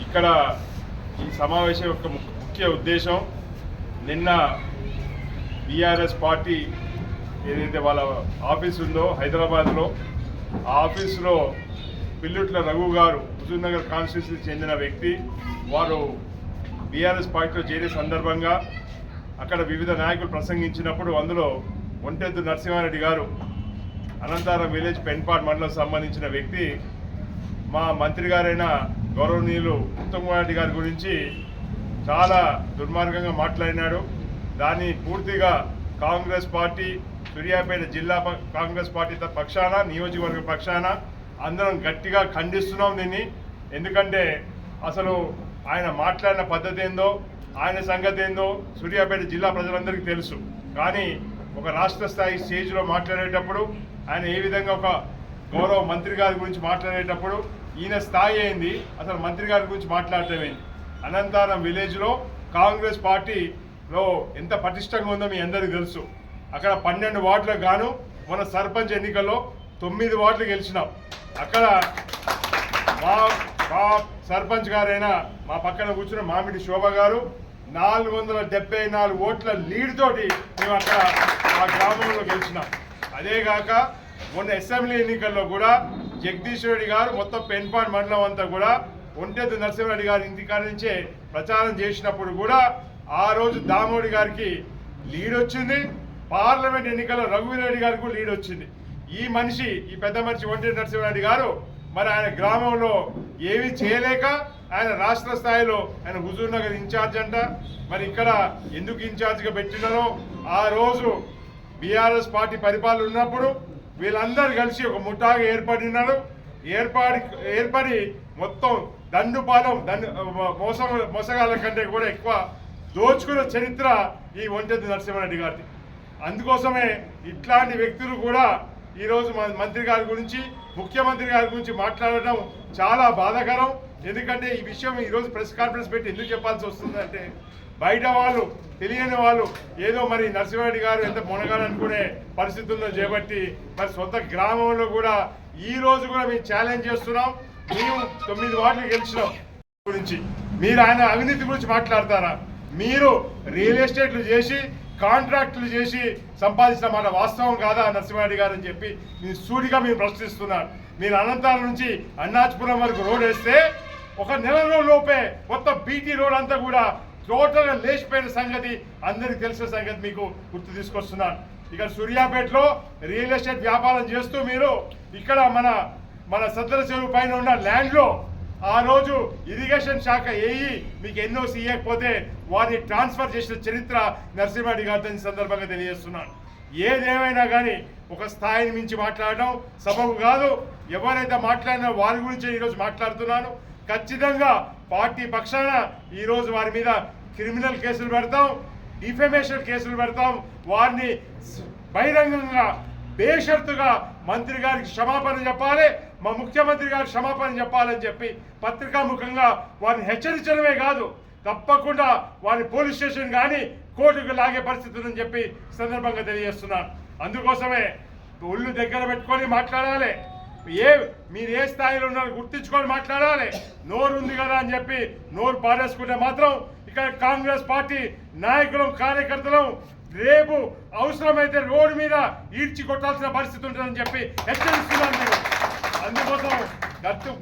ఇక్కడ ఈ సమావేశం యొక్క ముఖ్య ఉద్దేశం నిన్న బీఆర్ఎస్ పార్టీ ఏదైతే వాళ్ళ ఆఫీస్ ఉందో హైదరాబాద్లో ఆ ఆఫీసులో పిల్లుట్ల రఘు గారు హుజూర్నగర్ కాన్స్టిట్యూన్సీకి చెందిన వ్యక్తి వారు బీఆర్ఎస్ పార్టీలో చేరే సందర్భంగా అక్కడ వివిధ నాయకులు ప్రసంగించినప్పుడు అందులో ఒంటెద్దు నరసింహారెడ్డి గారు అనంతారం విలేజ్ పెన్పాడ్ మండలం సంబంధించిన వ్యక్తి మా మంత్రి గారైన గౌరవనీయులు ఉత్తమ్ కుమార్ రెడ్డి గారి గురించి చాలా దుర్మార్గంగా మాట్లాడినాడు. దాన్ని పూర్తిగా కాంగ్రెస్ పార్టీ సూర్యాపేట జిల్లా కాంగ్రెస్ పార్టీ పక్షాన నియోజకవర్గ పక్షాన అందరం గట్టిగా ఖండిస్తున్నాం దీన్ని. ఎందుకంటే అసలు ఆయన మాట్లాడిన పద్ధతి ఏందో ఆయన సంగతి ఏందో సూర్యాపేట జిల్లా ప్రజలందరికీ తెలుసు. కానీ ఒక రాష్ట్ర స్థాయి స్టేజ్లో మాట్లాడేటప్పుడు ఆయన ఏ విధంగా ఒక గౌరవ మంత్రి గారి గురించి మాట్లాడేటప్పుడు ఈయన స్థాయి అయింది, అసలు మంత్రి గారి గురించి మాట్లాడటమేంది. అనంతారం విలేజ్లో కాంగ్రెస్ పార్టీలో ఎంత పటిష్టంగా ఉందో మీ అందరికీ తెలుసు. అక్కడ 12 వార్డులకు గాను మన సర్పంచ్ ఎన్నికల్లో 9 వార్డులు గెలిచినాం. అక్కడ మా సర్పంచ్ గారైన మా పక్కన కూర్చున్న మామిడి శోభ గారు 474 ఓట్ల లీడ్ తోటి మేము అక్కడ ఆ గ్రామంలో గెలిచినాం. అదేగాక మొన్న అసెంబ్లీ ఎన్నికల్లో కూడా జగదీష్ రెడ్డి గారు మొత్తం పెన్పాడ్ మండలం అంతా కూడా ఒంటెద్దు నరసింహారెడ్డి గారి ఇంటికాడ నుంచే ప్రచారం చేసినప్పుడు కూడా ఆ రోజు దామోడి గారికి లీడ్ వచ్చింది. పార్లమెంట్ ఎన్నికల్లో రఘువీరెడ్డి గారికి కూడా లీడ్ వచ్చింది. ఈ పెద్ద మనిషి ఒంటెద్దు నరసింహారెడ్డి గారు మరి ఆయన గ్రామంలో ఏమీ చేయలేక ఆయన రాష్ట్ర స్థాయిలో ఆయన హుజూర్నగర్ ఇన్ఛార్జ్ అంట. మరి ఇక్కడ ఎందుకు ఇన్ఛార్జ్గా పెట్టినారో ఆ రోజు బీఆర్ఎస్ పార్టీ పరిపాలన ఉన్నప్పుడు వీళ్ళందరూ కలిసి ఒక ముఠాగా ఏర్పడి మొత్తం మోసగాళ్ళ కంటే కూడా ఎక్కువ దోచుకున్న చరిత్ర ఈ ఒంటెద్దు నరసింహారెడ్డి గారిది. అందుకోసమే ఇట్లాంటి వ్యక్తులు కూడా ఈరోజు మంత్రి గారి గురించి ముఖ్యమంత్రి గారి గురించి మాట్లాడటం చాలా బాధాకరం. ఎందుకంటే ఈ విషయం ఈరోజు ప్రెస్ కాన్ఫరెన్స్ పెట్టి ఎందుకు చెప్పాల్సి వస్తుందంటే బయట వాళ్ళు తెలియని వాళ్ళు ఏదో మరి నరసింహారెడ్డి గారు ఎంత మునగాలనుకునే పరిస్థితుల్లో చేపట్టి మరి సొంత గ్రామంలో కూడా ఈ రోజు కూడా మేము ఛాలెంజ్ చేస్తున్నాం. మేము 9 వార్డులు గెలిచినాం గురించి మీరు ఆయన అవినీతి గురించి మాట్లాడతారా? మీరు రియల్ ఎస్టేట్లు చేసి కాంట్రాక్టులు చేసి సంపాదించిన మాట వాస్తవం కాదా నరసింహారెడ్డి గారు అని చెప్పి మీరు సూటిగా మేము ప్రశ్నిస్తున్నారు. మీరు అనంతారం నుంచి అన్నాచిపురం వరకు రోడ్ వేస్తే ఒక నెల రోజులోపే మొత్తం బీటీ రోడ్ అంతా కూడా టోటల్గా లేచిపోయిన సంగతి అందరికి తెలిసిన సంగతి మీకు గుర్తు తీసుకొస్తున్నాను. ఇక్కడ సూర్యాపేటలో రియల్ ఎస్టేట్ వ్యాపారం చేస్తూ మీరు ఇక్కడ మన సద్దల చెరువు పైన ఉన్న ల్యాండ్లో ఆ రోజు ఇరిగేషన్ శాఖ మీకు ఎన్ఓసి ఇవ్వకపోతే వారిని ట్రాన్స్ఫర్ చేసిన చరిత్ర నరసింహారెడ్డి గారి సందర్భంగా తెలియజేస్తున్నాను. ఏదేమైనా కానీ ఒక స్థాయిని మించి మాట్లాడడం సబబు కాదు. ఎవరైతే మాట్లాడినా వారి గురించి ఈరోజు మాట్లాడుతున్నాను. ఖచ్చితంగా పార్టీ పక్షాన ఈరోజు వారి మీద క్రిమినల్ కేసులు పెడతాం, డిఫెమేషన్ కేసులు పెడతాం. వారిని బహిరంగంగా బేషరతుగా మంత్రి గారికి క్షమాపణ చెప్పాలి, మా ముఖ్యమంత్రి గారికి క్షమాపణ చెప్పాలని చెప్పి పత్రికాముఖంగా వారిని హెచ్చరించడమే కాదు తప్పకుండా వారిని పోలీస్ స్టేషన్ కానీ కోర్టుకు లాగే పరిస్థితి ఉందని చెప్పి సందర్భంగా తెలియజేస్తున్నాను. అందుకోసమే ఒళ్ళు దగ్గర పెట్టుకొని మాట్లాడాలి. మీరు ఏ స్థాయిలో ఉన్నారో గుర్తించుకొని మాట్లాడాలి. నోరు ఉంది కదా అని చెప్పి నోరు పారేసుకుంటే మాత్రం ఇక్కడ కాంగ్రెస్ పార్టీ నాయకులం కార్యకర్తలం రేపు అవసరమైతే రోడ్డు మీద ఈడ్చి కొట్టాల్సిన పరిస్థితి ఉంటుందని చెప్పి హెచ్చరిస్తున్నాను. నేను అందుకోసం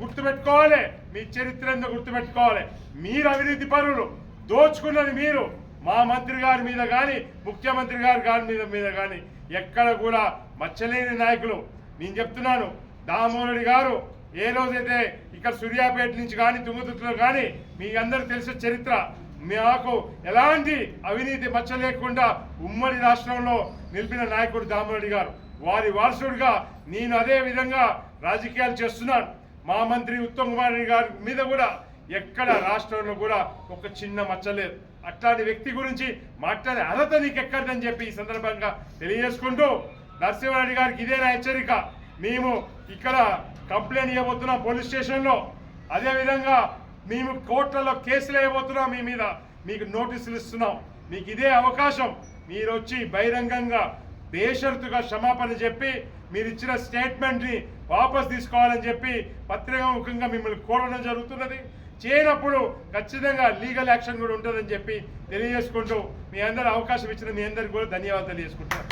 గుర్తుపెట్టుకోవాలి, మీ చరిత్ర ఎందుకు గుర్తుపెట్టుకోవాలి. మీరు అవినీతి పరులు, దోచుకున్నది మీరు. మా మంత్రి గారి మీద కానీ ముఖ్యమంత్రి గారి మీద కానీ ఎక్కడ కూడా మచ్చలేని నాయకులు. నేను చెప్తున్నాను, దామోదర్ గారు ఏ రోజైతే ఇక్కడ సూర్యాపేట నుంచి కానీ తుంగతుర్తిలో కానీ మీ అందరికి తెలిసిన చరిత్ర, మాకు ఎలాంటి అవినీతి మచ్చ లేకుండా ఉమ్మడి రాష్ట్రంలో నిలిపిన నాయకుడు దామోదర్ గారు. వారి వారసుడిగా నేను అదే విధంగా రాజకీయాలు చేస్తున్నాను. మా మంత్రి ఉత్తమ్ కుమార్ రెడ్డి గారి మీద కూడా ఎక్కడ రాష్ట్రంలో కూడా ఒక చిన్న మచ్చ లేదు. అట్లాంటి వ్యక్తి గురించి మాట్లాడే అర్హత నీకు ఎక్కడదని చెప్పి ఈ సందర్భంగా తెలియజేసుకుంటూ నరసింహారెడ్డి గారికి ఇదే నా హెచ్చరిక. మేము ఇక్కడ కంప్లైంట్ ఇవ్వబోతున్నాం పోలీస్ స్టేషన్లో, అదేవిధంగా మేము కోర్టులలో కేసులు వేయబోతున్నాం. మీ మీద మీకు నోటీసులు ఇస్తున్నాం. మీకు ఇదే అవకాశం. మీరు వచ్చి బహిరంగంగా బేషరతుగా క్షమాపణ చెప్పి మీరు ఇచ్చిన స్టేట్మెంట్ని వాపస్ తీసుకోవాలని చెప్పి పత్రికాముఖంగా మిమ్మల్ని కోరడం జరుగుతున్నది. చేయనప్పుడు ఖచ్చితంగా లీగల్ యాక్షన్ కూడా ఉంటుందని చెప్పి తెలియజేసుకుంటూ మీ అందరూ అవకాశం ఇచ్చిన మీ అందరికీ కూడా ధన్యవాదాలు తెలియజేసుకుంటాను.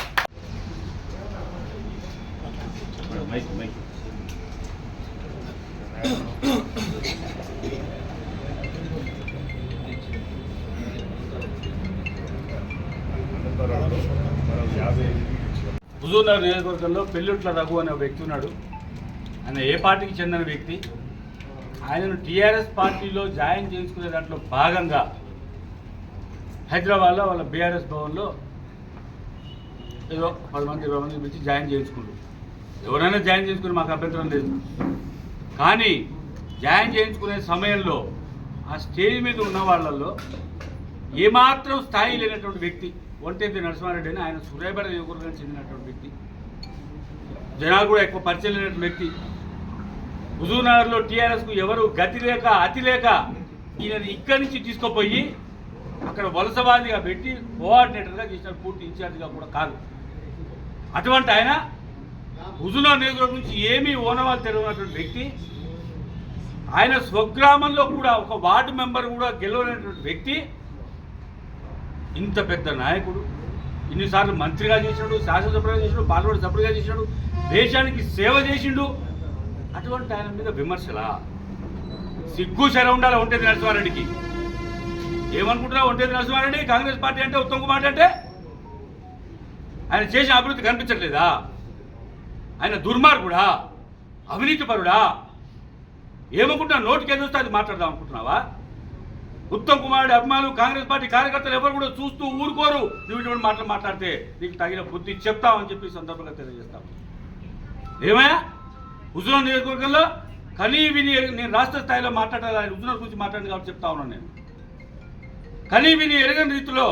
హుజూర్నగర్ నియోజకవర్గంలో పెళ్ళుట్ల రఘు అనే వ్యక్తి ఉన్నాడు. ఆయన ఏ పార్టీకి చెందిన వ్యక్తి. ఆయనను టీఆర్ఎస్ పార్టీలో జాయిన్ చేసుకునే దాంట్లో భాగంగా హైదరాబాద్లో వాళ్ళ బీఆర్ఎస్ భవన్లో ఏదో 10 మంది 20 మంది పిలిచి జాయిన్ చేయించుకున్నారు. ఎవరైనా జాయిన్ చేసుకుని మాకు అభ్యంతరం లేదు. కానీ జాయిన్ చేయించుకునే సమయంలో ఆ స్టేజ్ మీద ఉన్న వాళ్ళల్లో ఏమాత్రం స్థాయి లేనటువంటి వ్యక్తి ఒంటెద్ది నరసింహారెడ్డి అని, ఆయన సూర్యాపేట నియోజకవర్గానికి చెందినటువంటి వ్యక్తి, జనాలు కూడా ఎక్కువ పరిచయం లేనటువంటి వ్యక్తి. హుజూర్నగర్లో టీఆర్ఎస్కు ఎవరు గతి లేక అతి లేక ఈయన ఇక్కడి నుంచి తీసుకుపోయి అక్కడ వలసవాదిగా పెట్టి కోఆర్డినేటర్గా చేసిన పూర్తి ఇన్ఛార్జిగా కూడా కాదు. అటువంటి ఆయన హుజూర్నగర్ నియోజకవర్గం నుంచి ఏమీ ఓనవాళ్ళు తెలియనటువంటి వ్యక్తి. ఆయన స్వగ్రామంలో కూడా ఒక వార్డు మెంబర్ కూడా గెలవలేనటువంటి వ్యక్తి. ఇంత పెద్ద నాయకుడు, ఇన్నిసార్లు మంత్రిగా చేసినాడు, శాసనసభ్యుగా చేసినాడు, పార్లమెంట్ సభ్యుడిగా చేసినాడు, దేశానికి సేవ చేసిండు. అటువంటి ఆయన మీద విమర్శలా? సిగ్గు శర ఉండాలి ఒంటెద్ది నరసింహారెడ్డికి. ఏమనుకుంటున్నావు ఒంటెద్ది నరసింహారెడ్డి? కాంగ్రెస్ పార్టీ అంటే ఉత్తమ్ కుమార్ అంటే ఆయన చేసిన అభివృద్ధి కనిపించట్లేదా? ఆయన దుర్మార్గుడా, అవినీతిపరుడా? ఏమనుకుంటున్నా? నోటికి ఎదురుస్తే అది మాట్లాడదాం అనుకుంటున్నావా? ఉత్తమ్ కుమార్ అభిమానులు, కాంగ్రెస్ పార్టీ కార్యకర్తలు ఎవరు కూడా చూస్తూ ఊరుకోరు. నువ్వు ఇటువంటి మాటలు మాట్లాడితే నీకు తగిన బుద్ధి చెప్తామని చెప్పి సందర్భంగా తెలియజేస్తాం. ఏమయ్యా హుజూర్నగర్ నియోజకవర్గంలో కనీ విని నేను రాష్ట్ర స్థాయిలో మాట్లాడాలి, ఆయన హుజూర్నగర్ గురించి మాట్లాడింది కాబట్టి చెప్తా ఉన్నాను. నేను కనీ విని ఎరగని రీతిలో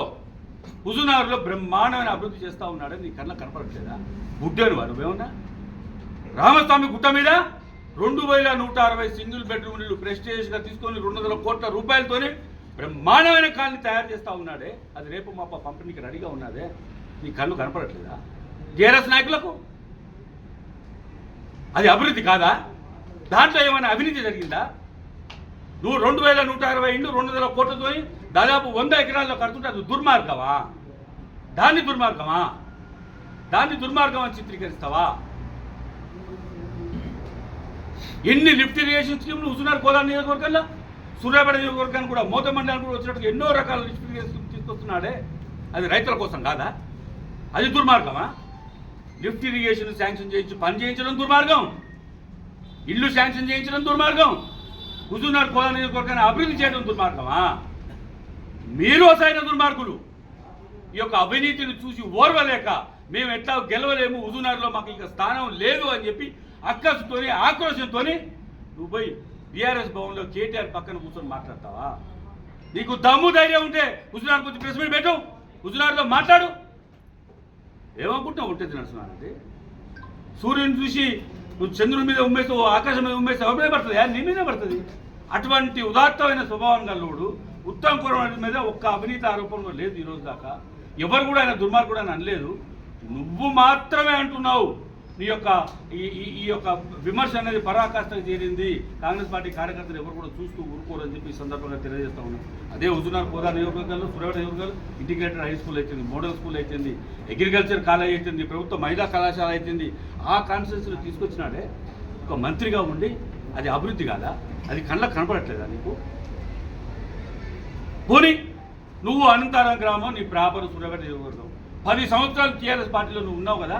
హుజూర్నగర్లో బ్రహ్మాండమైన అభివృద్ధి చేస్తూ ఉన్నాడని నీ కళ్ళ కనపడట్లేదా? గుడ్డేను వారు ఏమన్నా? రామస్వామి గుట్ట మీద 2160 సింగిల్ బెడ్రూమ్ ఇల్లు ప్రెస్టేజ్గా తీసుకొని 200 కోట్ల రూపాయలతోనే బ్రహ్మాండమైన కాలనీ తయారు చేస్తూ ఉన్నాడే. అది రేపు మా పంపిణీకి రెడీగా ఉన్నదే. నీ కళ్ళు కనపడట్లేదా టీఆర్ఎస్ నాయకులకు? అది అభివృద్ధి కాదా? దాంట్లో ఏమైనా అవినీతి జరిగిందా? నువ్వు 2160 ఇండ్లు 200 కోట్లతో దాదాపు 100 ఎకరాల్లో కడుతుంటే అది దుర్మార్గమా? దాన్ని దుర్మార్గం అని చిత్రీకరిస్తావా? ఎన్ని లిఫ్ట్ ఇరిగేషన్ స్కీమ్లు హుజూర్నగర్ కోదాడ నియోజకవర్గంలో, సూర్యాపేట నియోజకవర్గానికి కూడా మోత మండలానికి కూడా వచ్చినట్టుగా ఎన్నో రకాల లిఫ్ట్ ఇరిగేషన్ స్కీమ్ తీసుకొస్తున్నాడే. అది రైతుల కోసం కాదా? అది దుర్మార్గమా? లిఫ్ట్ ఇరిగేషన్ శాంక్షన్ చేయించి పని చేయించడం దుర్మార్గం, ఇల్లు శాంక్షన్ చేయించడం దుర్మార్గం, హుజూర్నగర్ కోదాడ నియోజకవర్గాన్ని అభివృద్ధి చేయడం దుర్మార్గమా? మీరు అసైన దుర్మార్గులు. ఈ యొక్క అవినీతిని చూసి ఓర్వలేక మేము ఎట్లా గెలవలేము, హుజూర్నగర్లో మాకు ఇక స్థానం లేదు అని చెప్పి అక్కసుతో ఆక్రోశంతో నువ్వు పోయి బీఆర్ఎస్ భవన్లో కేటీఆర్ పక్కన కూర్చొని మాట్లాడతావా? నీకు దమ్ము ధైర్యం ఉంటే హుజూర్నగర్ గురించి ప్రెస్ మీట్ పెట్టు, హుజూర్నగర్లో మాట్లాడు. ఏమనుకుంటున్నావు ఒంటెద్ది నరసింహారెడ్డి? సూర్యుని చూసి నువ్వు చంద్రుడి మీద ఉమ్మేస్తూ ఆకాశం మీద ఉమ్మేస్తే ఎవరి మీద పడుతుంది? నీ మీదే పడుతుంది. అటువంటి ఉదాత్తమైన స్వభావం గల్లోడు ఉత్తమ్ కుమార్ మీద ఒక్క అవినీతి ఆరోపణ లేదు ఈరోజు దాకా. ఎవరు కూడా ఆయన దుర్మార్గుడు అని అనలేదు. నువ్వు మాత్రమే అంటున్నావు. నీ యొక్క ఈ యొక్క విమర్శ అనేది పరాకాష్ఠకు చేరింది. కాంగ్రెస్ పార్టీ కార్యకర్తలు ఎవరు కూడా చూస్తూ ఊరుకోరని చెప్పి ఈ సందర్భంగా తెలియజేస్తా ఉన్నాం. అదే హుజూర్నగర్ కోదాడ నియోజకవర్గాల్లో సూర్యాపేట నియోజకవర్గాలు ఇంటిగ్రేటెడ్ హై స్కూల్ అవుతుంది, మోడల్ స్కూల్ అవుతుంది, అగ్రికల్చర్ కాలేజ్ అవుతుంది, ప్రభుత్వ మహిళా కళాశాల అవుతుంది. ఆ కాన్స్టిట్యూన్సీలో తీసుకొచ్చినాడే ఒక మంత్రిగా ఉండి అది అభివృద్ధి కాదా? అది కళ్ళకు కనపడట్లేదా నీకు? పోనీ నువ్వు అనంతారం గ్రామం, నీ ప్రాపర్ సూర్యాపేట నియోజకవర్గం, 10 సంవత్సరాలు టీఆర్ఎస్ పార్టీలో నువ్వు ఉన్నావు కదా,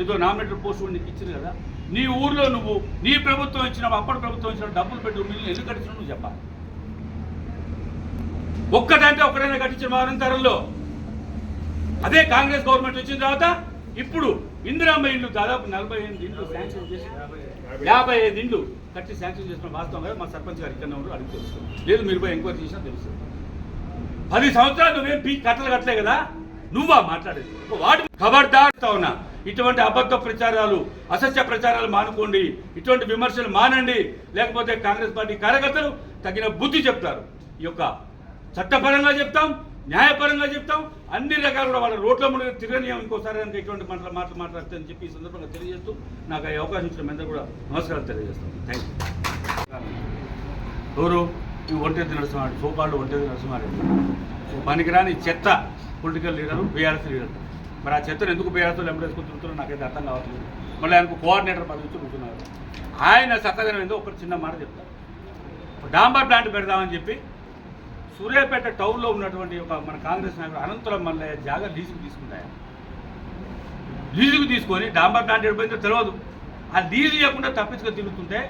ఏదో నామినేటెడ్ పోస్ట్ కూడా నీకు ఇచ్చింది కదా. నీ ఊర్లో నువ్వు నీ ప్రభుత్వం ఇచ్చిన అప్పటి ప్రభుత్వం ఇచ్చిన డబ్బులు పెట్టి మిల్లు ఎందుకు కట్టించినా నువ్వు చెప్పాలి. ఒక్కటంటే ఒకటైనా కట్టించిన అనంతరంలో. అదే కాంగ్రెస్ గవర్నమెంట్ వచ్చిన తర్వాత ఇప్పుడు ఇందిరామ్మ ఇండ్లు దాదాపు 45 ఇండ్లు శాంక్షన్ చేసి 55 ఇండ్లు కట్టి శాంక్షన్ చేసిన వాస్తవం కదా. మా సర్పంచ్ గారు ఇక్కడ ఉన్నారు, అడిగి తెలుస్తుంది. లేదు మీరు పోయి ఎంక్వైరీ చేసినా తెలుస్తుంది. 10 సంవత్సరాలు నువ్వేం కట్టలు కట్టలే కదా. నువ్వా మాట్లాడేది? వాటి ఖబర్దార్తా ఉన్నా. ఇటువంటి అబద్ధ ప్రచారాలు, అసత్య ప్రచారాలు మానుకోండి. ఇటువంటి విమర్శలు మానండి. లేకపోతే కాంగ్రెస్ పార్టీ కార్యకర్తలు తగిన బుద్ధి చెప్తారు. ఈ యొక్క చట్టపరంగా చెప్తాం, న్యాయపరంగా చెప్తాం, అన్ని రకాలు కూడా వాళ్ళ రోడ్ల ముందు తిరగనీయం. ఇంకోసారి కనుక ఇటువంటి మాటలు మాట్లాడతాయని చెప్పి ఈ సందర్భంగా తెలియజేస్తూ నాకు ఈ అవకాశం ఇచ్చిన మీద కూడా నమస్కారం తెలియజేస్తాం. Thank you. ఎవరు ఈ ఒంటెద్దు నరసింహారెడ్డి సోపాళ్ళు ఒంటెద్దు నరసింహారెడ్డి పనికిరాని చెత్త పొలిటికల్ లీడరు బీఆర్ఎస్ లీడర్. మరి ఆ చెత్తను ఎందుకు బీఆర్ఎస్లో వెంబడేసుకుని తిరుగుతున్నారో నాకైతే అర్థం కావట్లేదు. మళ్ళీ ఆయనకు కోఆర్డినేటర్ పదవి ఇచ్చి కూర్చున్నారు. ఆయన చక్కదనం ఏందో ఒక చిన్న మాట చెప్తారు. డాంబర్ ప్లాంట్ పెడదామని చెప్పి సూర్యాపేట టౌన్లో ఉన్నటువంటి ఒక మన కాంగ్రెస్ నాయకుడు అనంతరం మల్లయ్య జాగా లీజుకు తీసుకుంటాయి. లీజుకు తీసుకొని డాంబర్ ప్లాంట్ ఎడిపోయిందో తెలియదు. ఆ లీజు ఇవ్వకుండా తప్పించుకొని తిరుగుతుంటే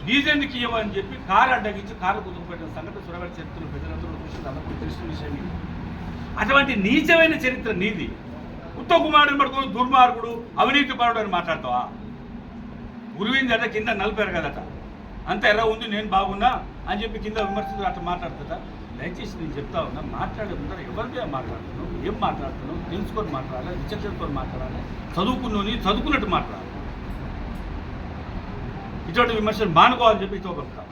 లీజు ఎందుకు ఇవ్వమని చెప్పి కారు అడ్డగించి కారు కుదురుపెట్టిన సంఘటన సూర్యాపేట చరిత్రలో ప్రజలందరూ చూసి అందరికీ తెలిసిన విషయం. అటువంటి నీచమైన చరిత్ర నీది. ఉత్తమ్ కుమారుడిని పడుకుని దుర్మార్గుడు అవినీతి పరుడు అని మాట్లాడతావా? గురువిందట కింద నలిపారు కదట, అంత ఎర్ర ఉంది నేను బాగున్నా అని చెప్పి కింద విమర్శించారు. అట్లా మాట్లాడుతుందా? దయచేసి నేను చెప్తా ఉన్నా, మాట్లాడే ముందర ఎవరితో మాట్లాడుతున్నావు, ఏం మాట్లాడుతున్నావు తెలుసుకొని మాట్లాడాలి, విచక్షణతో మాట్లాడాలి, చదువుకున్నోని చదువుకున్నట్టు మాట్లాడాలి. ఇటువంటి విమర్శలు మానుకోవాలని చెప్పి ఇతో చెప్తా.